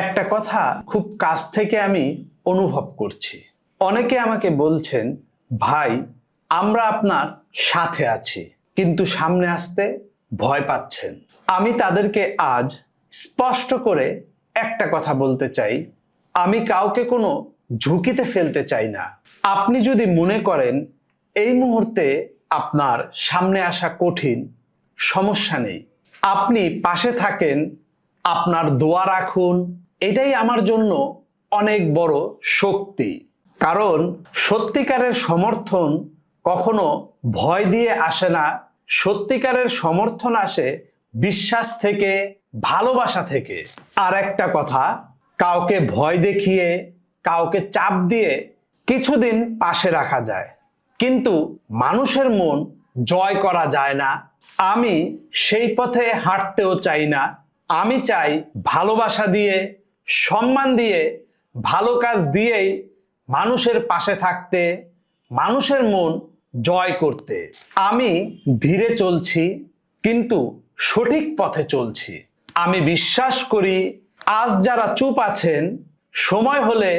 একটা কথা খুব কাছ থেকে আমি অনুভব করছি। অনেকে আমাকে বলছেন, ভাই আমরা আপনার সাথে আছি, কিন্তু সামনে আসতে ভয় পাচ্ছেন। আমি তাদেরকে আজ স্পষ্ট করে একটা কথা বলতে চাই, আমি কাউকে কোনো ঝুঁকিতে ফেলতে চাই না। আপনি যদি মনে করেন এই মুহূর্তে আপনার সামনে আসা কঠিন, সমস্যা নেই, আপনি পাশে থাকেন, আপনার দোয়া রাখুন, এটাই আমার জন্য অনেক বড় শক্তি। কারণ সত্যিকারের সমর্থন কখনো ভয় দিয়ে আসে না, সত্যিকারের সমর্থন আসে বিশ্বাস থেকে, ভালোবাসা থেকে। আর একটা কথা, কাউকে ভয় দেখিয়ে, কাউকে চাপ দিয়ে কিছুদিন পাশে রাখা যায়, কিন্তু মানুষের মন জয় করা যায় না। আমি সেই পথে হাঁটতেও চাই না। আমি চাই ভালোবাসা দিয়ে, সম্মান দিয়ে, ভালো কাজ দিয়েই মানুষের পাশে থাকতে, মানুষের মন জয় করতে। আমি ধীরে চলছি, কিন্তু সঠিক পথে চলছি। আমি বিশ্বাস করি আজ যারা চুপ আছেন, সময় হলে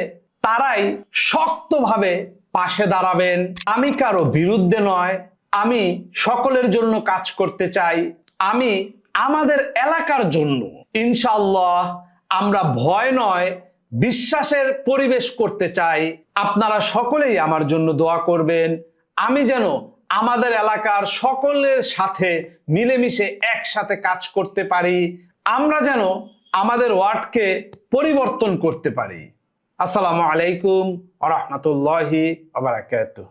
তারাই শক্তভাবে পাশে দাঁড়াবেন। আমি কারো বিরুদ্ধে নয়, আমি সকলের জন্য কাজ করতে চাই। আমি আমাদের এলাকার জন্য ইনশাআল্লাহ আমরা ভয় নয়, বিশ্বাসের পরিবেশ করতে চাই। আপনারা সকলেই আমার জন্য দোয়া করবেন, আমি যেন আমাদের এলাকার সকলের সাথে মিলেমিশে একসাথে কাজ করতে পারি, আমরা যেন আমাদের ওয়ার্ডকে পরিবর্তন করতে পারি। আসসালামু আলাইকুম ওয়া রাহমাতুল্লাহি ওয়া বারাকাতুহু।